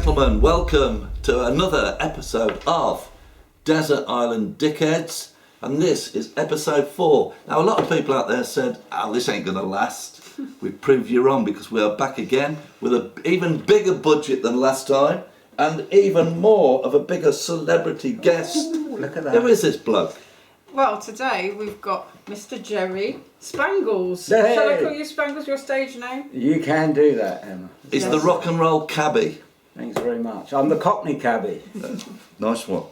gentlemen, welcome to another episode of Desert Island Dickheads, and this is episode 4. Now, a lot of people out there said, "Oh, this ain't gonna last." We've proved you wrong, because we are back again with an even bigger budget than last time, and even more of a bigger celebrity guest. Ooh, look at that. Who is this bloke? Well, today we've got Mr. Jerry Spangles. Hey. Shall I call you Spangles, your stage name? You can do that, Emma. He's Yes. the rock and roll cabbie. Thanks very much. I'm the Cockney cabbie. Nice one.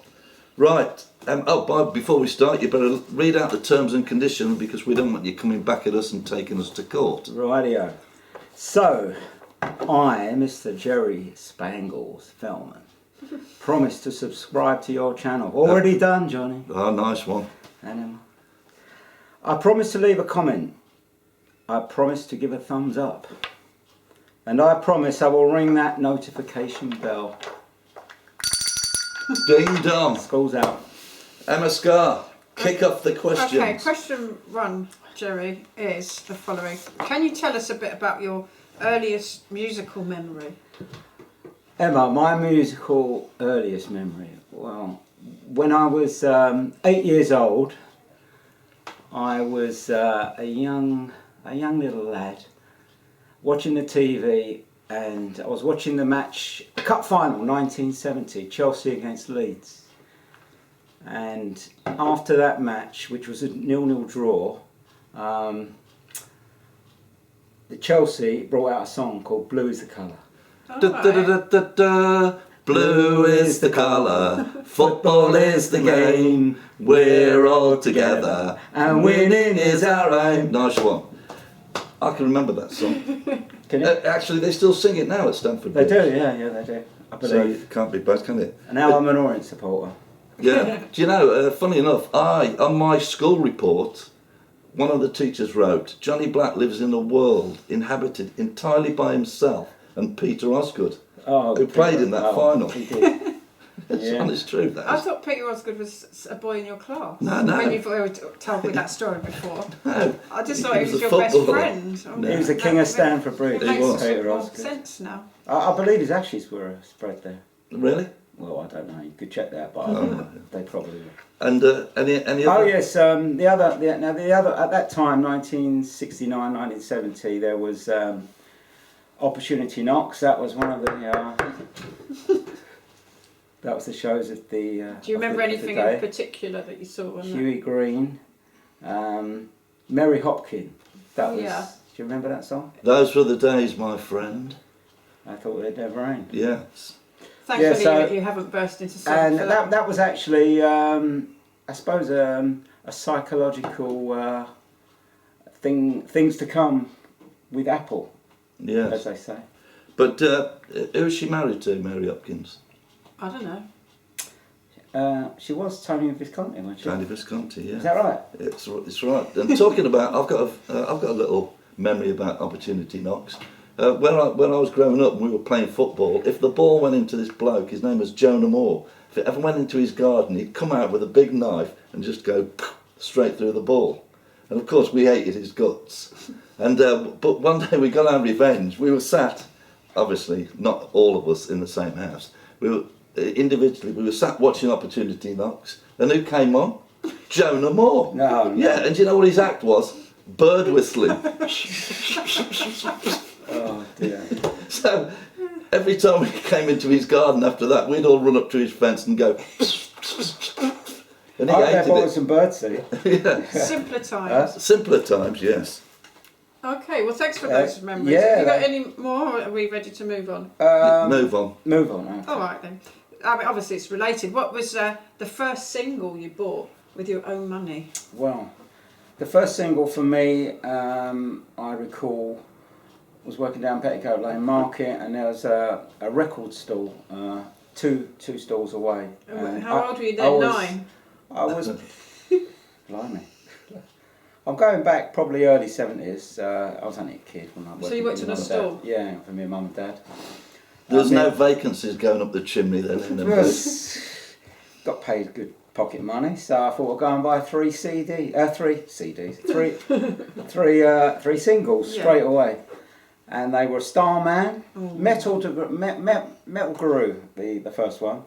Right. Before we start, you better read out the terms and conditions, because we don't want you coming back at us and taking us to court. Rightio. So, I, Mr. Jerry Spangles Fellman, promise to subscribe to your channel. Already done, Johnny. Oh, nice one. And Emma. I promise to leave a comment. I promise to give a thumbs up. And I promise I will ring that notification bell. Ding dong. School's out. Emma Scar, kick off the questions. Okay, question 1, Jerry, is the following. Can you tell us a bit about your earliest musical memory? Emma, my musical earliest memory. Well, when I was 8 years old, I was a young little lad watching the TV, and I was watching the match, the cup final, 1970, Chelsea against Leeds. And after that match, which was a 0-0 draw, the Chelsea brought out a song called "Blue Is the Colour." Da, da, da, da, da, da. Blue is the colour, football is the game, we're all together, and winning is our aim. Nice one. I can remember that song. Can you? Actually, they still sing it now at Stamford They Bridge. do, yeah, they do. I So believe. it can't be bad, can it? And now I'm an Orient supporter. Yeah. Do you know, funny enough, on my school report, one of the teachers wrote, "Johnny Black lives in a world inhabited entirely by himself and Peter Osgood, who played in that final." He did. It's Yeah. honest truth, that I is. thought Peter Osgood was a boy in your class. No. When you've already told me that story before. No. I just He thought he was was a your best footballer. friend. No. He was the king of Stamford Bridge. It He makes was. Peter more Osgood. sense now. I believe his ashes were spread there. Really? Well, I don't know. You could check that, but I Oh, don't know. no. They probably were. And any Oh other? yes, the other at that time, 1969, 1970, there was Opportunity Knocks. That was one of the. That was the shows of the. Do you remember anything day. in particular that you saw? On Huey Green, Mary Hopkin. That was. Yeah. Do you remember that song? Those were the days, my friend. I thought they'd never rain. Yes. Thankfully, Yeah, so- you haven't burst into song. And for that was actually, I suppose, a psychological things to come with Apple, as Yes. they say. But who is she married to, Mary Hopkins? I don't know. She was Tony Visconti, wasn't she? Tony Visconti, yeah. Is that right? It's right. And talking about, I've got a little memory about Opportunity Knocks. When I was growing up and we were playing football, if the ball went into this bloke, his name was Jonah Moore, if it ever went into his garden, he'd come out with a big knife and just go straight through the ball. And of course we hated his guts. And but one day we got our revenge. We were sat, obviously not all of us in the same house. We were individually. We were sat watching Opportunity Knocks, and who came on? Jonah Moore. No. Yeah, and do you know what his act was? Bird whistling. Oh dear. So every time we came into his garden after that, we'd all run up to his fence and go. And he I bet hated bought it. some birdseed. Yeah. Simpler times. Simpler times, yes. Okay, well, thanks for those memories. yeah, Have you got that- any more, or are we ready to move on? Move on. Move on. Okay. All right, then. I mean, obviously, it's related. What was the first single you bought with your own money? Well, the first single for me, I recall, was working down Petticoat Lane Market, and there was a record stall, two stalls away. And How old were you I then? was- 9? I was, blimey. I'm going back probably early 70s. I was only a kid when I worked. So you worked with in a my mum and stall? dad. Yeah, for me, mum and dad. There's I no mean- vacancies going up the chimney then in them days. Got paid good pocket money, so I thought I'd go and buy three singles Yeah. straight away. and they were Starman, Ooh. Metal Guru, the first one,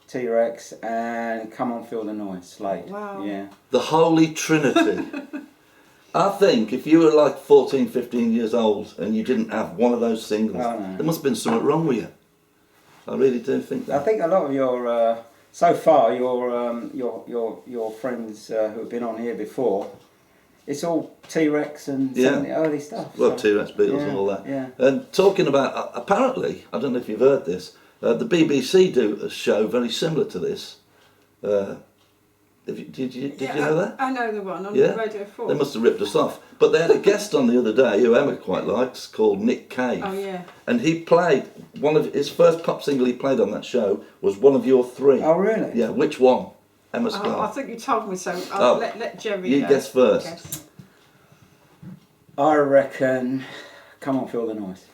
T-Rex, and Come On Feel the Noise, Slade. Wow. Yeah. The Holy Trinity. I think if you were like 14, 15 years old and you didn't have one of those singles, Oh, no. there must have been something wrong with you. I really do think that. I think a lot of your so far your friends who have been on here before, it's all T-Rex and some of the early stuff. Well, so, T-Rex, Beatles and all that. Yeah. And talking about, apparently, I don't know if you've heard this, the BBC do a show very similar to this. Did you know that? I know the one on Yeah. Radio 4. They must have ripped us off. But they had a guest on the other day who Emma quite likes, called Nick Cave. Oh, yeah. And he played, one of his first pop single he played on that show was one of your three. Oh, really? Yeah, which one? Emma Oh, I Scar. think you told me so. I'll let Jerry You guess first. guess. I reckon Come On Feel the Noise.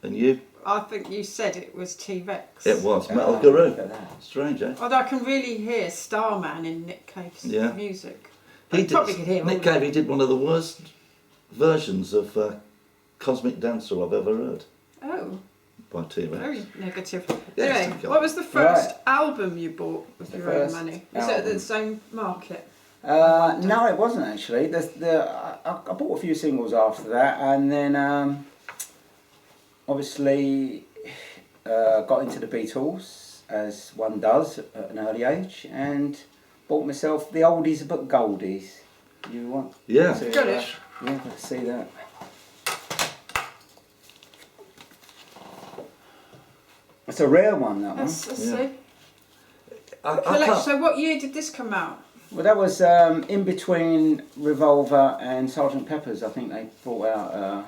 And you? I think you said it was T-Rex. It was Metal Oh, Guru. look at that. Strange, eh? Although I can really hear Starman in Nick Cave's Yeah. music. He I did, probably could hear all Nick of Cave, it. he did one of the worst versions of Cosmic Dancer I've ever heard Oh, by T-Rex. very negative. Yes, Anyway, thank you. what was the first Right. album you bought with The your own first money? Was it at the album. same market? No, it wasn't actually. I bought a few singles after that, and then obviously got into the Beatles, as one does at an early age, and bought myself the oldies but goldies. You want Yeah. to, Got it. yeah, let's see that. It's a rare one, that one. Let's Yeah. see. I Collection. can't, So what year did this come out? Well, that was in between Revolver and Sergeant Pepper's. I think they brought out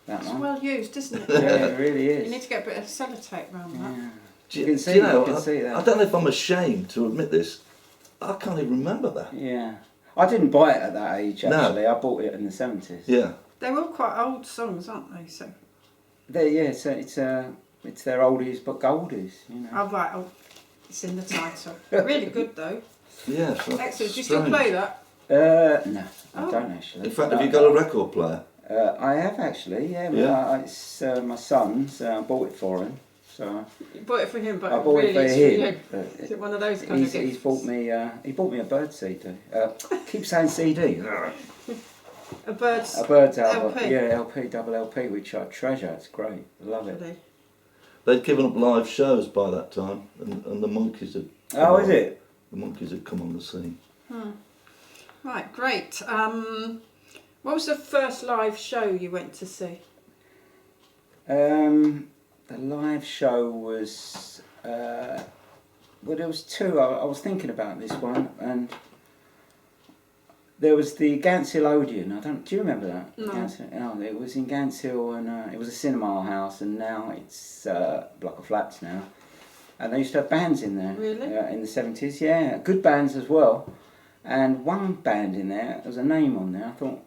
that It's one. well used, isn't it? Yeah, it really You is. need to get a bit of sellotape around that. Yeah. do You can see, do you know, you can see that. I don't know if I'm ashamed to admit this. I can't even remember that. Yeah. I didn't buy it at that age, No. actually. I bought it in the 70s. Yeah. They're all quite old songs, aren't they? So, Yeah, it's their oldies but goldies, you know. oh right, it's in the title. Really good though. Yeah. So Excellent. Do you still strange. play that? No, I Oh. don't actually. In fact, No, have you got a record player? I have actually, yeah. Yeah. It's my son's. I bought it for him. So You bought it for him, but I bought really it for it's him. for you. Is it one of those kind of He's gifts? bought me a bird CD. Keep saying CD. A bird's A bird's album. LP. Yeah, LP, double LP, which I treasure. It's great. I love it. Really. They'd given up live shows by that time, and the Monkeys had. Oh, is it? The Monkeys had come on the scene. Right, great. What was the first live show you went to see? The live show was well, there was two. I was thinking about this one, and there was the Gants Hill Odeon. Do you remember that? No. Oh, it was in Gants Hill, and it was a cinema house, and now it's a block of flats now. And they used to have bands in there. Really? In the 70s, yeah, good bands as well. And one band in there, there was a name on there. I thought,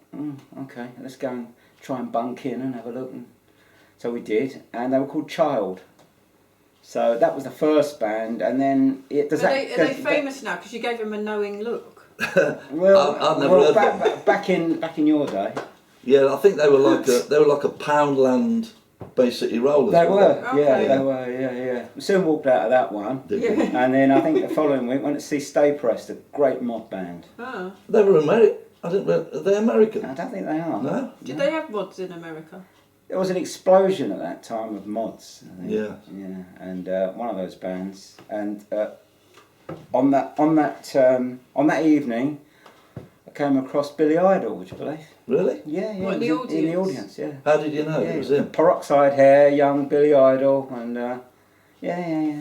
okay, let's go and try and bunk in and have a look. And so we did, and they were called Child. So that was the first band, and then Are they famous now because you gave them a knowing look? Well, I've never heard of back in your day, Yeah, I think they were like a Poundland Bay City Rollers. they weren't were, Okay. yeah, they were, yeah. We soon walked out of that one, Did Yeah. we? and then I think the following week went to see Stay Pressed, a great mod band. Oh. They were American. Are they American? I don't think they are. No? Did they have mods in America? There was an explosion at that time of mods. I think. Yeah. Yeah, and one of those bands, and on that evening, I came across Billy Idol, would you believe? Really? Yeah, What, in he the was in the audience? audience, yeah. How did you know Yeah, it was he him? peroxide hair, young Billy Idol, and yeah.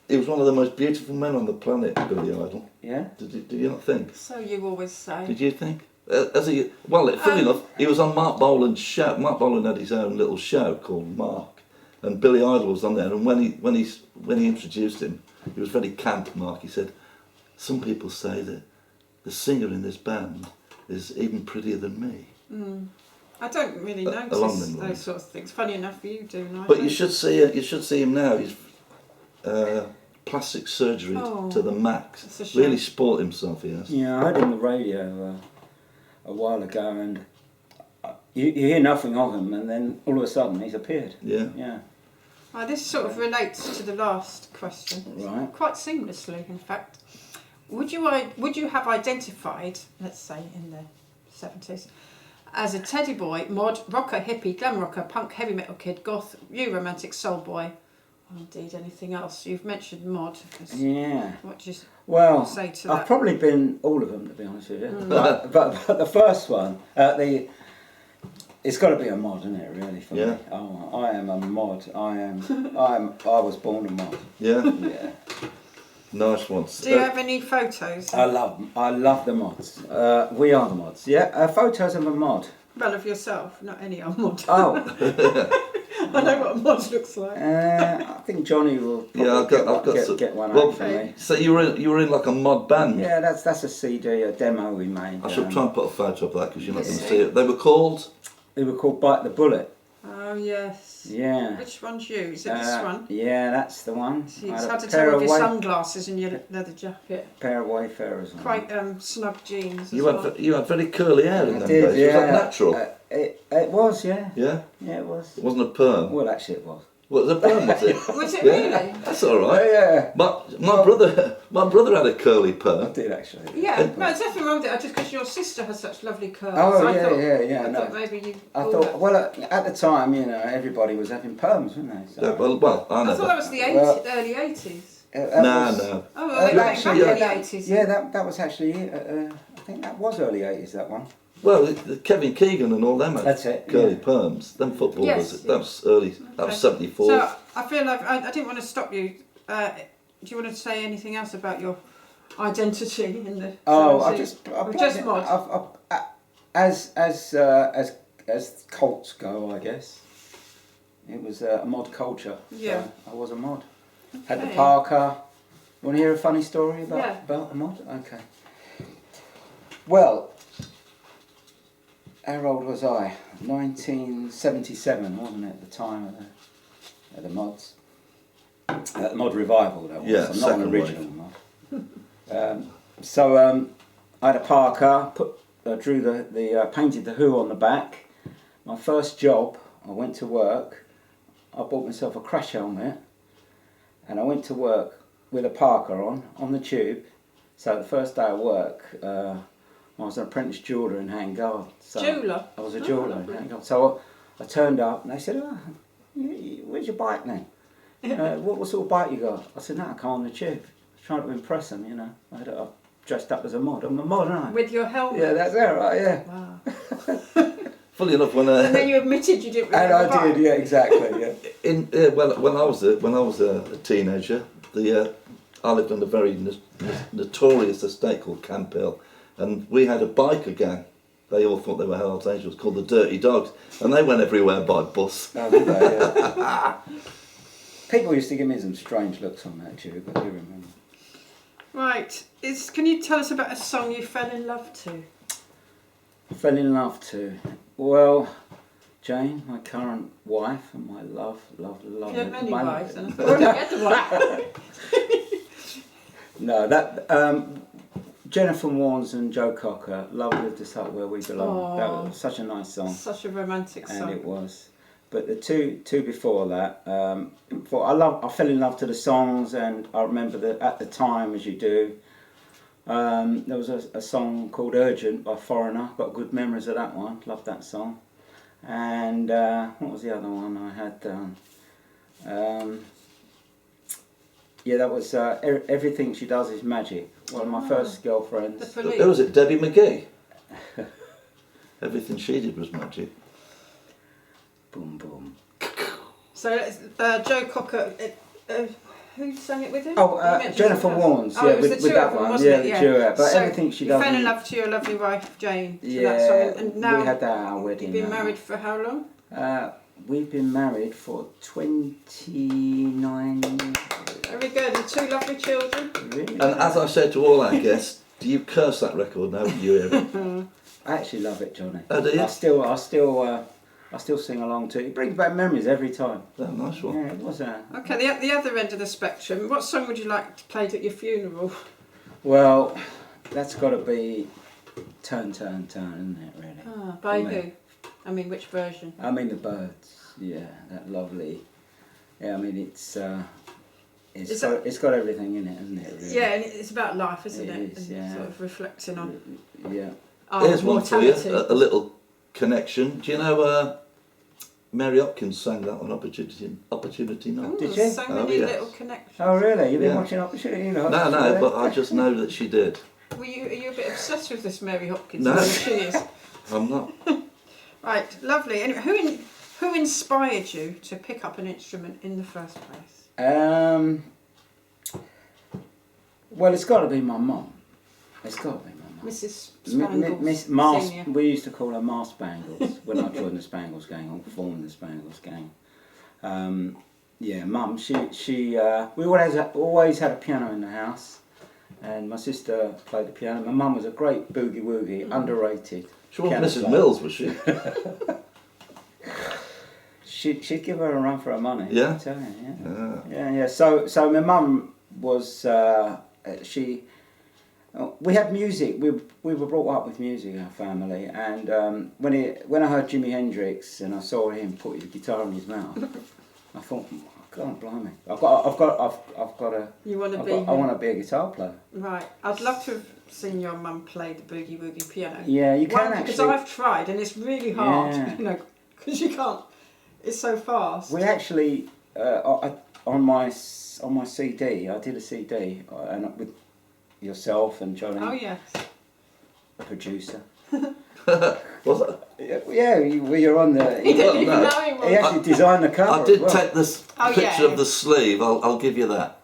He was one of the most beautiful men on the planet, Billy Idol. Yeah? Did you not think? So you always say. Did you think? Funny enough, he was on Mark Bolan's show. Mark Bolan had his own little show called Mark, and Billy Idol was on there. And when he introduced him, he was very camp. Mark, he said, "Some people say that the singer in this band is even prettier than me." I don't really along notice them lines. those sort of things. Funny enough, you do. And I But don't. you should see him now. He's plastic surgery to the max. It's a shame. Really sport himself. He has. Yeah, I heard him on the radio a while ago, and you hear nothing of him, and then all of a sudden he's appeared. Yeah. Yeah. This sort of relates to the last question, Right. quite seamlessly, in fact. Would you have identified, let's say in the 70s, as a teddy boy, mod, rocker, hippie, glam rocker, punk, heavy metal kid, goth, new romantic, soul boy, or indeed anything else? You've mentioned mod. Yeah. What do you Well, say to I've that? probably been all of them, to be honest with you. But the first one, it's got to be a mod, isn't it? Really, for me. Oh, I am a mod. I was born a mod. Yeah. Yeah. Nice ones. Do you have any photos? I love the mods. We are the mods. Yeah. Photos of a mod. Well, of yourself, not any old mod. Oh. I know what a mod looks like. I think Johnny will probably I've got some. get one Well, out for me. so you were in like a mod band. Yeah, that's a CD, a demo we made. I should try and put a photo of that because you're not going to see it. They were called. They were called Bite the Bullet. Oh yes. Yeah. Which one's you? Is it this one? Yeah, that's the one. It's hard to tell with your sunglasses and your leather jacket. Pair of Wayfarers. Quite snug jeans. You had very curly hair in them did, days. Was that natural? It was, yeah. Yeah. Yeah, it was. It wasn't a perm. Well, actually, it was. Well, it was a perm, was it? Was it Yeah. really? That's all right. Yeah. My brother had a curly I perm. did actually. Yeah, no, there's nothing wrong with it. Just because your sister has such lovely curls. Oh, I yeah, thought, yeah. I No. thought maybe you. I thought, well, at the time, you know, everybody was having perms, weren't they? So, Yeah, well, I I never. thought that was the Well, early 80s. No. Oh, well, they went back actually, early that, 80s. yeah, that was actually, I think that was early 80s, that one. Well, Kevin Keegan and all them had That's it, curly yeah. perms. Them footballers. Yes, That was early. That was Okay. 74. So I feel like I didn't want to stop you. Do you want to say anything else about your identity in the? Oh, 70s? Or just mod. As cults go, I guess. It was a mod culture. Yeah. So I was a mod. Had the Okay. Parker. You want to hear a funny story about a mod? Okay. Well, how old was I? 1977, wasn't it, at the time of the mods? Mod revival, that was. Yeah, I'm not an second original mod. So I had a Parker, drew painted the Who on the back. My first job, I went to work. I bought myself a crash helmet, and I went to work with a Parker on the tube. So the first day of work, I was an apprentice jeweller in Hand Guard. So Jeweller? I was a jeweller in Hand Guard. So I turned up, and they said, "Oh, where's your bike then? What sort of bike you got?" I said, "No, I come on the tube." I was trying to impress them, you know. I dressed up as a mod. I'm a mod, aren't I? With your helmet. Yeah, that's it, right? Yeah. Wow. Funny enough, when And then you admitted you didn't. And remember I did, bike. yeah, exactly, yeah. when I was a teenager, I lived on a very notorious estate called Camp Hill, and we had a biker gang. They all thought they were Hells Angels, called the Dirty Dogs, and they went everywhere by bus. Oh, did they? Yeah. People used to give me some strange looks on that tube, I do remember. Right. Can you tell us about a song you fell in love to? Fell in love to. Well, Jane, my current wife, and my love. You had many my- wives, and I already had the wife. No, that Jennifer Warnes and Joe Cocker, "Love Lived Us Up Where We Belong." That was such a nice song, Such a romantic and song. it was. But the two before that, I fell in love to the songs, and I remember that at the time, as you do, there was a song called "Urgent" by Foreigner. Got good memories of that one. Loved that song. And what was the other one I had? Yeah, that was "Everything She Does Is Magic." One of my first girlfriends. The Police. Who was it? Debbie McGee. Everything she did was magic. Boom, boom. So Joe Cocker. Who sang it with him? Oh, You mentioned Jennifer something else. Warnes, Oh, yeah, it was with the two that of them, one, wasn't yeah, it? the duet. But So Everything She you Does fell in Is- love to your lovely wife Jane. To that Yeah, song. And now we had that at our wedding. you've been married for how long? We've been married for 29 years. Very good. And two lovely children. Really? And as I said to all our guests, do you curse that record now? Do you hear it? I actually love it, Johnny. Oh, do you? I still sing along to it. It brings back memories every time. Oh, nice one. Yeah, it was a. Okay, the other end of the spectrum. What song would you like played at your funeral? Well, that's got to be "Turn, Turn, Turn," isn't it? Really. By For me. who? I mean, which version? I mean the birds. Yeah, that lovely. Yeah, I mean it's got everything in it, hasn't it? Really? Yeah, and it's about life, isn't it? It is, And yeah. sort of reflecting on Yeah. our Here's one for you, mortality. a little connection. Do you know Mary Hopkins sang that on Opportunity Knock? Ooh, Did you? So Oh, many yes. little connections. Oh really? You've been Yeah. watching Opportunity? You know, No, but I just know that she did. Are you a bit obsessed with this Mary Hopkins? No. She is. I'm not. Right, lovely. Anyway, who inspired you to pick up an instrument in the first place? Well, it's got to be my mum. It's got to be my mum. Mrs. Spangles, Miss Mars, Senior. we used to call her Mars Spangles when I joined the Spangles gang, or formed the Spangles gang. Yeah, Mum. We always had a piano in the house, and my sister played the piano. My mum was a great boogie woogie, underrated. She wasn't piano Mrs. player. Mills, was she? She'd give her a run for her money. Yeah? I tell you, Yeah. yeah. So my mum was we had music. We were brought up with music, our family. And when I heard Jimi Hendrix and I saw him put his guitar in his mouth, I thought, God blimey, I've got a. You want to be? I want to be a guitar player. Right. I'd love to have seen your mum play the boogie woogie piano. Yeah, you can Because actually. I've tried and it's really hard. Yeah. You know, because you can't. It's so fast. We actually on my CD, I did a CD and with yourself and Johnny, Oh yes. producer. Was it? Yeah, you're on the. He didn't even no. know he was. He actually designed the cover. I did as well. take this Oh, picture yeah. of the sleeve. I'll give you that.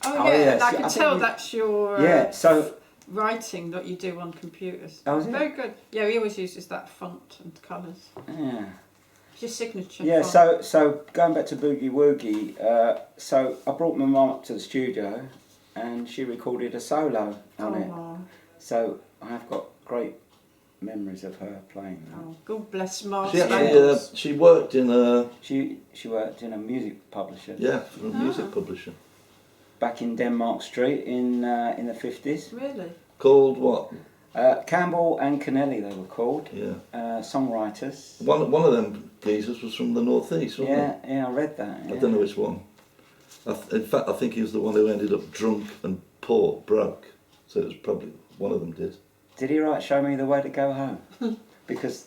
Oh Oh, yeah, yes. and I I can think tell you- that's your Yeah. So. writing that you do on computers. Oh, is it? Very good. Yeah, he always uses that font and colours. Yeah. It's your signature Yeah. font. So going back to Boogie Woogie. So I brought my mum up to the studio, and she recorded a solo on it. Oh, So I've got great memories of her playing that. oh, God bless Mark She actually Spangles. she worked in a She worked in a music publisher for a music publisher back in Denmark Street in the 50s. Really? called what? Campbell and Kennelly, they were called. Yeah. Songwriters. One of them geezers was from the northeast, wasn't Yeah, I read that. he? Yeah. I don't know which one. In fact, I think he was the one who ended up drunk and poor, broke. So it was probably one of them did. Did he write "Show Me the Way to Go Home"? Because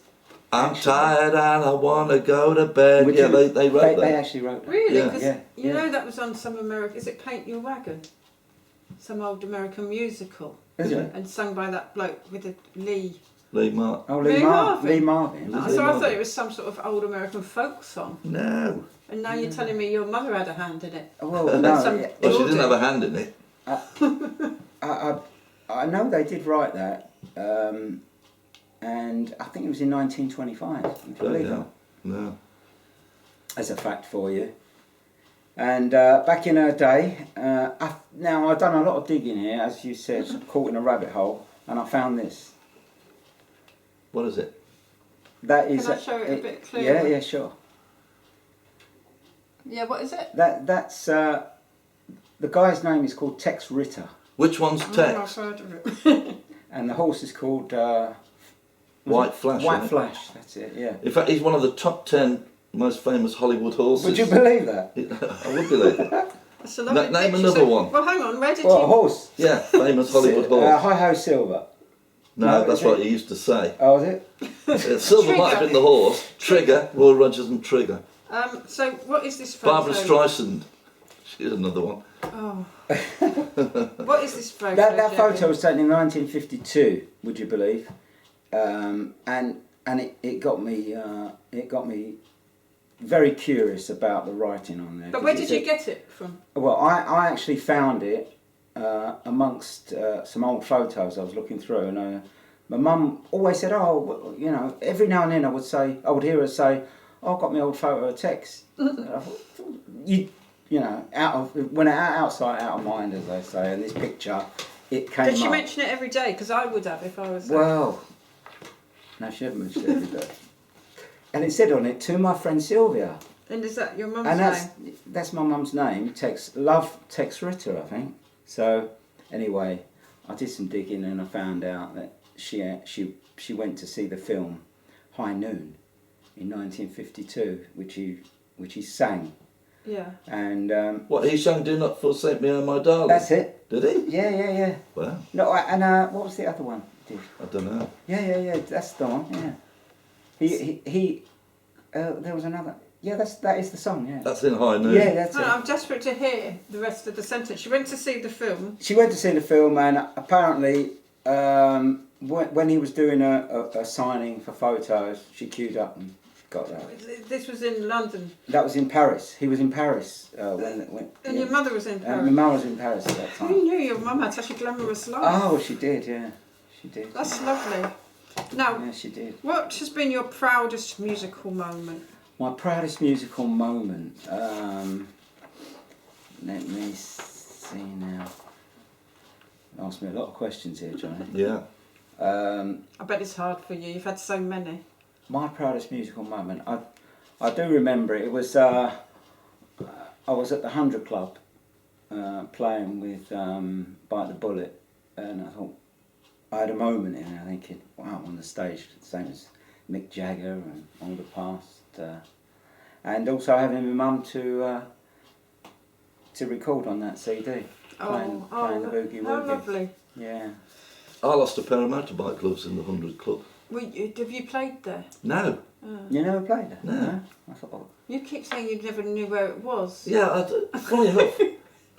I'm tired and I want to go to bed. Would Yeah, you- they wrote They that. actually wrote that. Really? Yeah. Because Yeah, you yeah. know that was on some American. Is it Paint Your Wagon? Some old American musical, Is it? and sung by that bloke with the Lee. Lee Mark. Oh, Lee Marvin. Lee Marvin. Was So it I Marvin? thought it was some sort of old American folk song. No. And now you're telling me your mother had a hand in it. Well, no, Some- yeah. Well, she Geordie. didn't have a hand in it. I know they did write that, and I think it was in 1925. Can you believe Yeah. that? No. As a fact for you. And back in her day, now I've done a lot of digging here, as you said, caught in a rabbit hole, and I found this. What is it? That is. Can I show it a bit clearer? Yeah, sure. Yeah, what is it? That's the guy's name is called Tex Ritter, Which one's Oh, I've Tex? heard of it. and the horse is called White Flash. White isn't it? Flash. That's it. Yeah. In fact, he's one of the top 10 most famous Hollywood horses. Would you believe that? I would believe it. That's a lovely Name picture. another one. Well, hang on. Where did Well, a you? horse. Yeah, famous Hollywood horse. Hi Ho Silver. No, no, that's is what it? he used to say. Oh, is it? Silver might have Trigger. been the horse. Trigger, Roy Rogers and Trigger. So what is this photo? Barbara Streisand. She's another one. Oh. What is this photo? That Jerry? photo was taken in 1952. Would you believe? And it got me very curious about the writing on there. But 'cause where it did you said- get it from? Well, I actually found it amongst some old photos I was looking through, and my mum always said, "Oh, well, you know," every now and then I would hear her say, "Oh, I've got my old photo of Tex." And I thought, you know, outside, out of mind, as they say. And this picture, it came Did she up. mention it every day? Because I would have if I was there. Well, no, she hadn't mentioned it every day. And it said on it, "To my friend Sylvia." And is that your mum's And name? that's my mum's name, Tex Ritter, I think. So anyway, I did some digging and I found out that she went to see the film High Noon in 1952, which he sang. Yeah. And What, he sang Do Not Forsake Me, Oh My Darling? that's it. Did he? Yeah. Wow. No, and what was the other one? He did? I don't know. Yeah. That's the one. Yeah. He there was another. Yeah, that is the song. Yeah. That's in High Noon. Yeah, that's No, it. I'm desperate to hear the rest of the sentence. She went to see the film. She went to see the film, and apparently, when he was doing a signing for photos, she queued up and got that. This was in London. That was in Paris. He was in Paris when. And your mother was in Paris. My mum was in Paris at that Who time. knew your mum had such a glamorous life? Oh, she did. Yeah, she did. That's lovely. Now, Yeah, she did. what has been your proudest musical moment? My proudest musical moment. Let me see now. You asked me a lot of questions here, Johnny. Yeah. I bet it's hard for you. You've had so many. My proudest musical moment. I do remember it. It was I was at the 100 Club playing with Bite the Bullet, and I thought I had a moment in there thinking, wow, I'm on the stage, the same as Mick Jagger and all the past, and also having my mum to record on that CD, playing the Boogie how Woogie. lovely. Yeah. I lost a pair of motorbike gloves in the 100 Club. Have you played there? No. You never played it? No. I thought, oh. You keep saying you never knew where it was. Yeah, funny enough,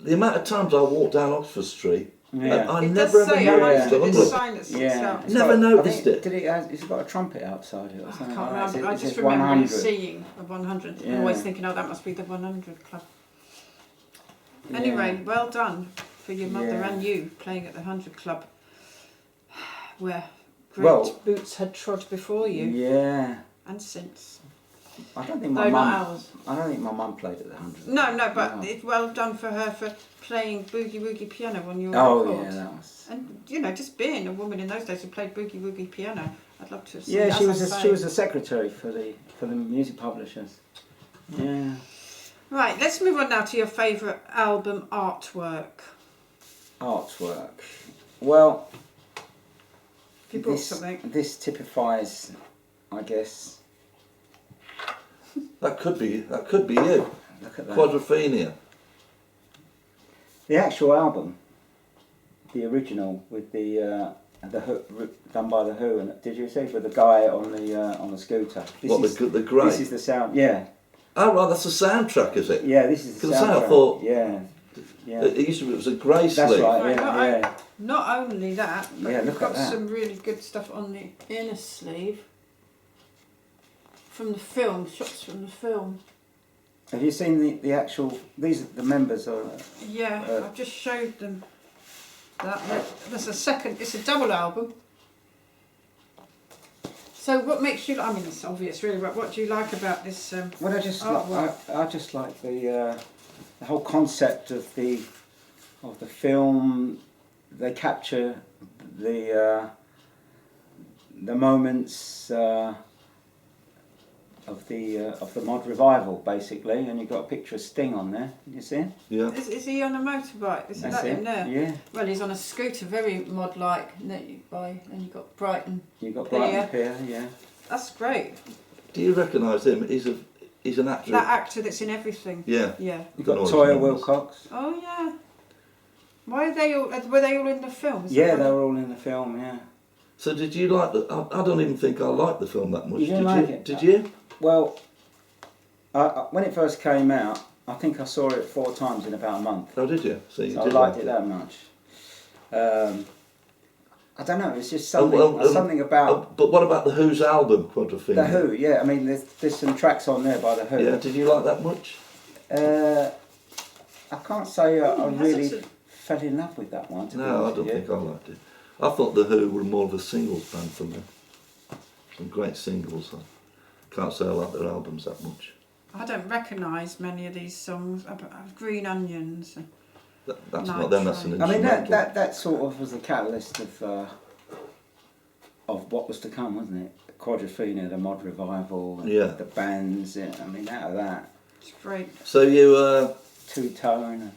the amount of times I walked down Oxford Street, Yeah. I It never does ever say yeah, noticed yeah. the This 100. sign that sticks Yeah. out. It's Never got- noticed I think- it. Did it? It's got a trumpet outside it or I something can't like that. remember. I It just says remember 100. seeing a 100 and Yeah. always thinking, oh, that must be the 100 Club. Yeah. Anyway, well done for your mother Yeah. and you playing at the 100 Club, where great Well- boots had trod before you Yeah. and since. I don't think my Though not mum. ours. I don't think my mum played at the 100. No, but No. it's well done for her for playing boogie woogie piano on your Oh record. yeah, that was. And you know, just being a woman in those days who played boogie woogie piano, I'd love to have seen. Yeah, as she I was. say. She was a secretary for the music publishers. Yeah. Right, let's move on now to your favourite album artwork. Artwork. Well, If you brought something. this typifies, I guess. That could be you. Look at that. Quadrophenia. The actual album, the original with the Who, done by the Who, and did you see with the guy on the scooter? The grey? This is the sound. Yeah, Oh right, that's the soundtrack, is it? yeah. This is the Because I soundtrack. thought- Yeah, yeah. It used to be, it was a grey That's sleeve. right. Right, Yeah. Not only that, but Yeah, you've look got at that. some really good stuff on the inner sleeve from the film, shots from the film. Have you seen the actual? These are the members of. Yeah, I've just showed them that. There's a second. It's a double album. So what makes you? I mean, it's obvious, really. But what do you like about this? Well, I just artwork? I just like the whole concept of the film. They capture the moments of the mod revival, basically, and you've got a picture of Sting on there. You see it? Yeah. Is he on a motorbike? Is That's that it. in there? Yeah. Well, he's on a scooter, very mod-like. And then you've got Brighton. You got Pier. Brighton Pier. Yeah. That's great. Do you recognise him? He's an actor. That actor that's in everything. Yeah. Yeah. You got Noise Toya members. Wilcox. Oh yeah. Why are they all? Were they all in the film? Is Yeah, that they why- were all in the film. Yeah. So did you like the? I don't even think I liked the film that much. You didn't did like you? it? Did you? Well, when it first came out, I think I saw it 4 times in about a month. Oh, did you? So you So I did liked like it that much. I don't know. It's just something. Something about But what about the Who's album, Quadrophenia? the Who. Yeah, I mean, there's some tracks on there by the Who. Yeah. Did you like that much? I can't say I That's really actually- fell in love with that one. To be No, I honest don't with you. think I liked it. I thought the Who were more of a singles band for me. Some great singles. I can't say I like their albums that much. I don't recognise many of these songs. Green Onions. That's not them. That's an Nitro. I mean, instrumental. that sort of was the catalyst of what was to come, wasn't it? Quadrophenia, the mod revival, and Yeah. the bands. Yeah, I mean, out of that, It's great. So you Two Tone.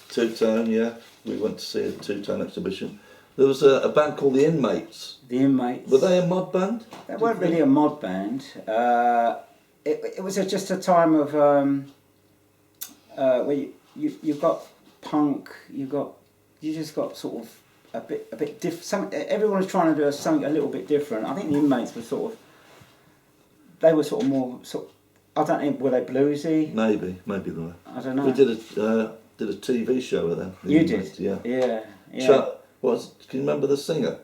Two Tone, yeah. We went to see a Two Tone exhibition. There was a band called the Inmates. The Inmates. Were they a mod band? They weren't really a mod band. It was just a time of where you've got punk, you just got sort of a bit different. Everyone was trying to do something a little bit different. I think the Inmates were they were sort of more I don't know, were they bluesy? Maybe they were. I don't know. We did a TV show with them. The You Inmates, did? Yeah. Yeah. Can you remember the singer?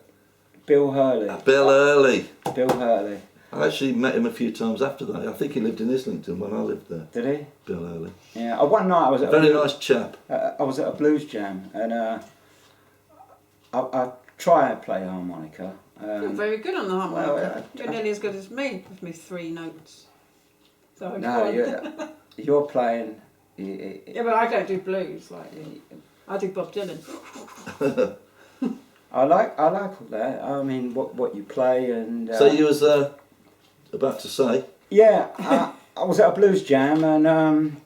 Bill Hurley. Bill Hurley. Bill Hurley. I actually met him a few times after that. I think he lived in Islington when I lived there. Did he? Bill Hurley. Yeah. One night I was at Very nice chap. I was at a blues jam and I try and play harmonica. You're very good on the harmonica. well, You're nearly as good as me with me 3 notes. So No, you're playing. Yeah, but I don't do blues. Like I do Bob Dylan. I like all that. I mean, what you play and. So you was about to say? Yeah, I was at a blues jam and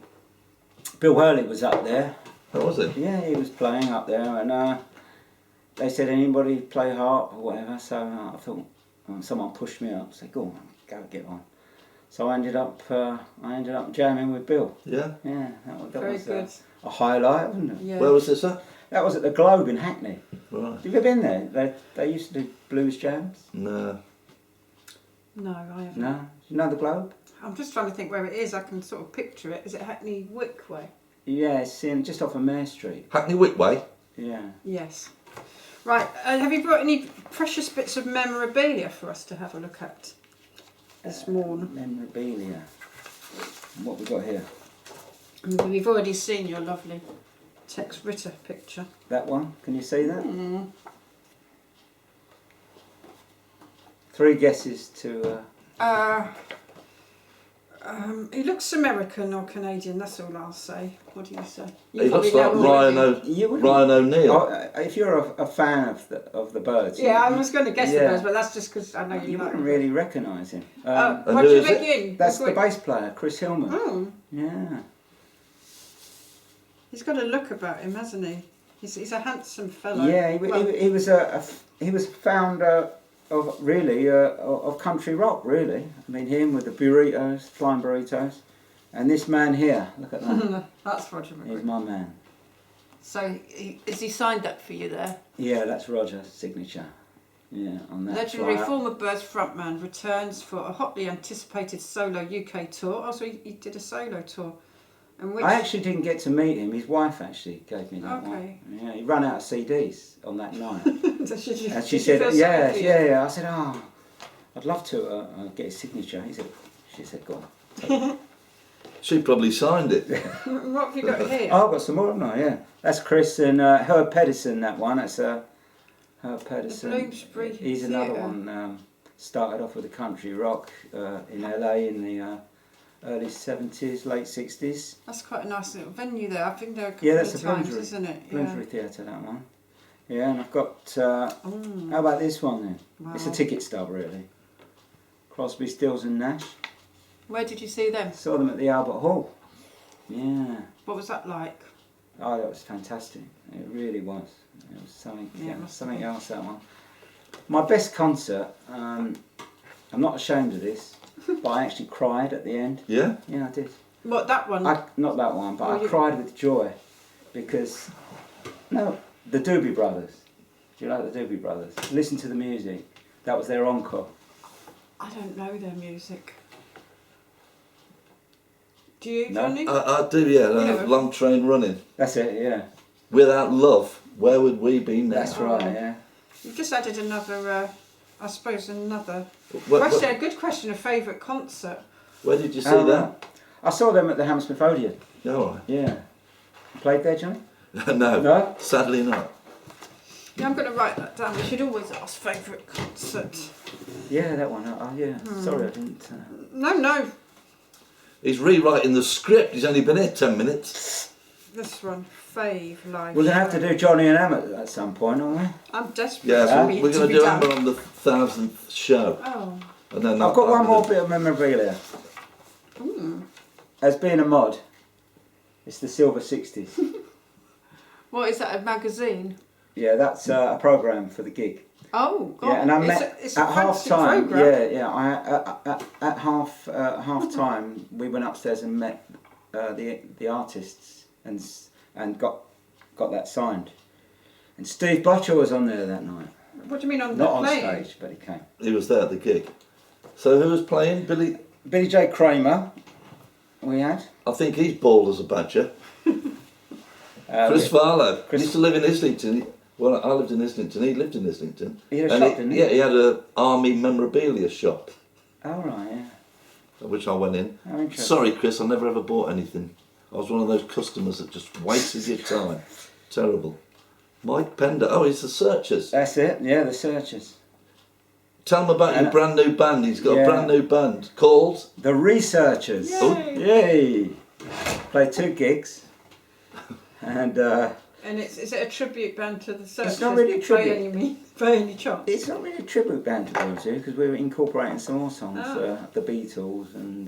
Bill Hurley was up there. How was it? Yeah, he was playing up there and they said anybody play harp or whatever. So I thought someone pushed me up. Said go get on. So I ended up jamming with Bill. Yeah. Yeah, that Very was good. A highlight, wasn't it? Yeah. Where was this at? That was at the Globe in Hackney. Right. Have you ever been there? They used to do blues jams. No. No, I haven't. No, you know the Globe? I'm just trying to think where it is. I can sort of picture it. Is it Hackney Wick Way? Yeah, it's just off of Mare Street. Hackney Wickway? Yeah. Yes. Right. Have you brought any precious bits of memorabilia for us to have a look at this morning? Memorabilia. What we got here? We've already seen your lovely Tex Ritter picture. That one. Can you see that? 3 guesses to. He looks American or Canadian, that's all I'll say. What do you say? You He looks probably like know already. Ryan O'Neill. Oh, if you're a fan of the Birds. Yeah, I was going to guess the Yeah. Birds, but that's just because I know you You like wouldn't them. really recognise him. And What who do you is it? begin? That's the bass player, Chris Hillman. Oh, Yeah. he's got a look about him, hasn't he? He's a handsome fellow. Yeah, Well, he was a founder of country rock, really. I mean, him with the burritos, flying burritos, and this man here. Look at that. that's Roger He's McGuinn. my man. So, is he signed up for you there? Yeah, that's Roger's signature. Yeah, on that. Legendary flyer. former Birds frontman returns for a hotly anticipated solo UK tour. Oh, so he did a solo tour. And which... I actually didn't get to meet him. His wife actually gave me that Okay. one. Yeah, he ran out of CDs on that night. Did she And she feel said, sorry yeah, for you? yeah. I said, oh, I'd love to get his signature. She said, go on. She probably signed it. What have you got here? Oh, I've got some more, haven't I? Yeah. That's Chris and Herb Pedersen, that one. That's Herb Pedersen. Bloomsbury He's another Theatre. one. Started off with the country rock in LA in the early 70s, late 60s. That's quite a nice little venue there. I've been there a couple Yeah, that's of the times, Bloomsbury, isn't it? Bloomsbury Theatre, that one. Yeah, and I've got, how about this one then? Wow. It's a ticket stub, really. Crosby, Stills and Nash. Where did you see them? Saw them at the Albert Hall. Yeah. What was that like? Oh, that was fantastic. It really was. It was something, Yeah, it must have something been. else, that one. My best concert, I'm not ashamed of this, but I actually cried at the end. Yeah? Yeah, I did. What, that one? Not that one, but Oh, I you- cried with joy because, no, the Doobie Brothers. Do you like the Doobie Brothers? Listen to the music. That was their encore. I don't know their music. Do you, No. Johnny? I do, yeah. Yeah. Long Train Running. That's it, yeah. Without love, where would we be now? That's right, yeah. You've just added another, I suppose, another Where, question. A good question, a favourite concert. where did you see Um, that? I saw them at the Hammersmith Odeon. Yeah, all Yeah. You played there, Johnny? right. No, No? sadly not. Yeah, I'm going to write that down. We should always ask favourite concert. Yeah, that one. Yeah. Hmm. Sorry, I didn't. No. He's rewriting the script. He's only been here 10 minutes. This one, fave live. We're going to have to do Johnny and Emma at some point, aren't we? I'm desperate Yeah, for so it we're to going be to do done. Emma on the 1000th show. Oh. And then I've got one more bit of memorabilia. As being a mod, it's the Silver 60s. What is that, a magazine? Yeah, that's a programme for the gig. Oh, God. Yeah, and I met it's a at half fancy time. programme. At half time we went upstairs and met the artists and got that signed. And Steve Butcher was on there that night. What do you mean on Not the on plane? stage, but he came. He was there at the gig. So who was playing? Billy? Billy J. Kramer. We had. I think he's bald as a badger. Chris Farlow. He used to live in Islington. Well, I lived in Islington. He lived in Islington. He had a And shop, didn't he? Yeah, he had an army memorabilia shop, Oh right, yeah. which I went in. How interesting. Sorry, Chris, I never ever bought anything. I was one of those customers that just wasted your time. Terrible. Mike Pender. Oh, he's the Searchers. That's it. Yeah, the Searchers. Tell him about your brand new band. He's got Yeah. a brand new band called. The Researchers. Yay. Yay! Played 2 gigs, and And is it a tribute band to the Searchers? not really a tribute. By any chance? it's not really a tribute band to those two because we were incorporating some more songs, Oh. the Beatles and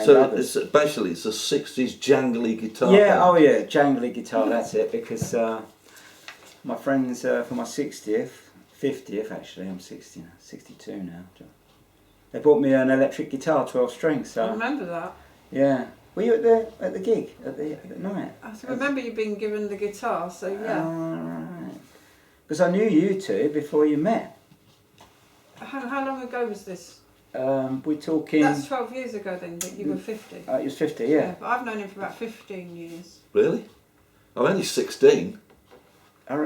So others. it's basically it's a 60s jangly guitar. Yeah, band. oh yeah, jangly guitar. That's it. Because my friends for my 50th actually, I'm 60 now, 62 now. They bought me an electric guitar, 12 strings. I So remember that. yeah, were you at the gig at the night? I remember you being given the guitar, so yeah. Right. Because I knew you two before you met. How long ago was this? We're talking. That's 12 years ago then, that you were 50. It was 50, yeah. But I've known him for about 15 years. Really? I'm only 16. I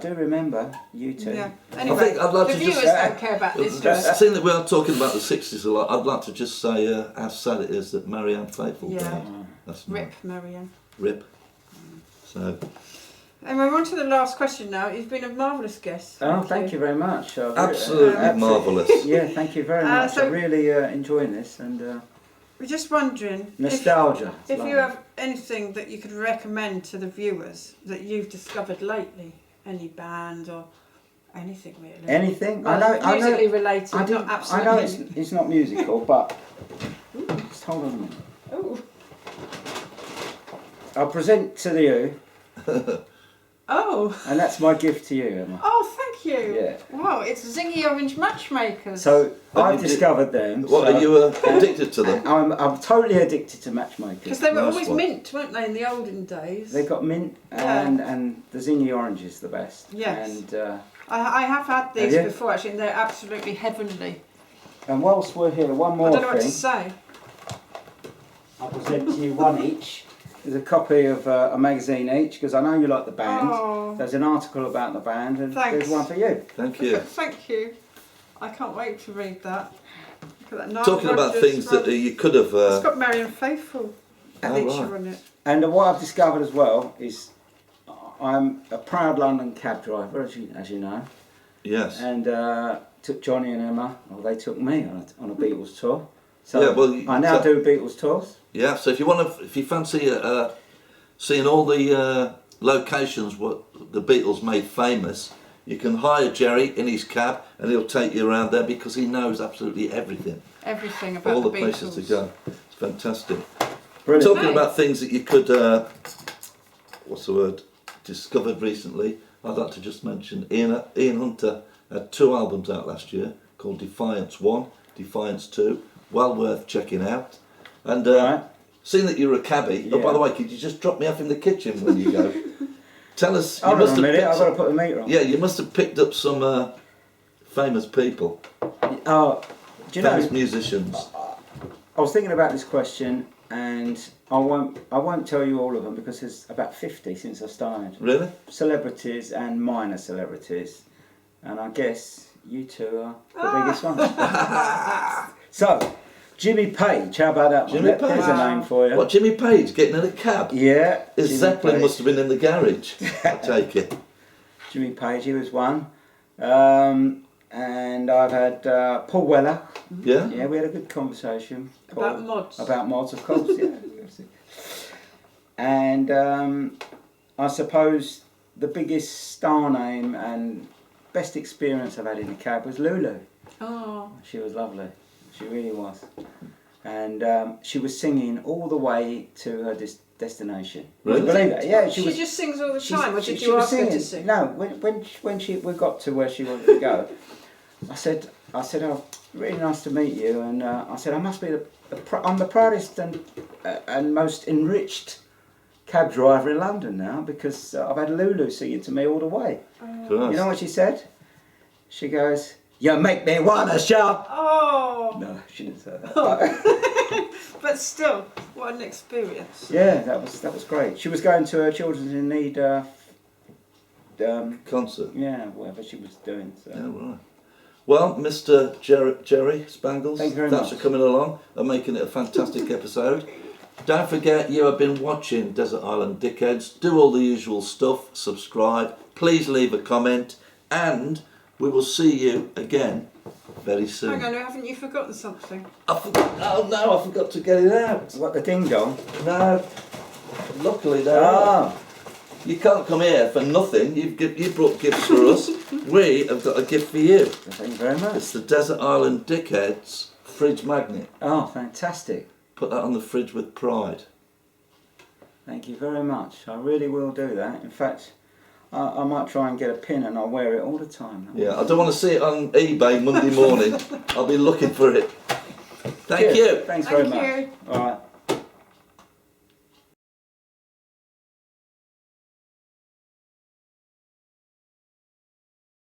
do remember you two. Yeah. I Anyway, think I'd like the to viewers just- don't care about this, do they? Seeing that we are talking about the 60s a lot, I'd like to just say how sad it is that Marianne Faithfull Yeah. died. That's Rip, Marianne. Rip. So, And we're on to the last question now. You've been a marvellous guest. Oh, thank you very much. absolutely marvellous. Yeah, thank you very much. so- I'm really enjoying this and We're just wondering nostalgia. It's if lovely. you have anything that you could recommend to the viewers that you've discovered lately, any band or anything really. Anything? Well, musically related, not absolutely. I know it's not musical, but just hold on a minute. Oh. I'll present to you, Oh. and that's my gift to you, Emma. Oh, thank you. Yeah. Wow, it's Zingy Orange Matchmakers. So I've you- discovered them. What, so are you addicted to them? I'm totally addicted to matchmakers. Because they were Nice always one. mint, weren't they, in the olden days? They got mint Yeah. and the zingy orange is the best. Yes. And I have had these you? before actually, and they're absolutely heavenly. whilst we're here, one I more don't know what to thing. say. I'll present to you one each. There's a copy of a magazine each because I know you like the band. Oh. There's an article about the band and Thanks. there's one for you. Thank you. Thank you. I can't wait to read that. Look at that. Nile Talking about Rodgers, things that you could have. It's got Marianne Faithfull feature right. on it. And what I've discovered as well is I'm a proud London cab driver, as you know. Yes. And took Johnny and Emma, or they took me on a Beatles tour. So Yeah, well, I now do Beatles tours. Yeah. So if you fancy seeing all the locations what the Beatles made famous, you can hire Jerry in his cab and he'll take you around there because he knows absolutely everything. Everything about All the the places to Beatles. go. It's fantastic. Brilliant. Talking about things that you could, what's the word, discovered recently, I'd like to just mention Ian Hunter had 2 albums out last year called Defiance 1, Defiance 2, well worth checking out. And Right. seeing that you're a cabbie, oh, by Yeah. the way, could you just drop me off in the kitchen when you go? Tell us, you Hold must on a have minute, picked I've got to put the meter on. yeah, you must have picked up some famous people, Oh, do you famous know, musicians. I was thinking about this question and I won't tell you all of them because there's about 50 since I started. Really? Celebrities and minor celebrities. And I guess you two are the biggest ones. So, Jimmy Page, how about that one? Jimmy Page. There's a name for you. What, Jimmy Page getting in a cab? Yeah. His Jimmy Zeppelin Page. must have been in the garage, I take it. Jimmy Page, he was one. And I've had Paul Weller. Yeah? Yeah, we had a good conversation. About mods. About mods, of course, yeah. And I suppose the biggest star name and best experience I've had in a cab was Lulu. Oh. She was lovely. She really was. And she was singing all the way to her destination. Really? Would you believe that? Yeah, She was. just sings all the she's- time, or she- did she you was ask her to singing. sing? No, when we got to where she wanted to go, I said, oh, really nice to meet you, and I said, I must be I'm the proudest and most enriched cab driver in London now, because I've had Lulu singing to me all the way. Christ. You know what she said? She goes, "You make me wanna shout." Oh, No, she didn't say that. But but still, what an experience. yeah, that was great. She was going to her Children's in Need Concert. yeah, whatever she was doing. So. Yeah, right. Well, Mr. Jerry Spangles, Thank you very thanks much. for coming along and making it a fantastic episode. Don't forget, you have been watching Desert Island Dickheads. Do all the usual stuff. Subscribe. Please leave a comment, and we will see you again very soon. Hang on, haven't you forgotten something? Oh no, I forgot to get it out. What, the ding dong? No, luckily there are. Ah, You can't come here for nothing. You brought gifts for us. We have got a gift for you. thank you very much. It's the Desert Island Dickheads fridge magnet. Oh, fantastic. Put that on the fridge with pride. Thank you very much. I really will do that. In fact, I might try and get a pin and I'll wear it all the time. Yeah, I don't want to see it on eBay Monday morning. I'll be looking for it. Thank Cheers. you. Thanks very Thank much. you. All right.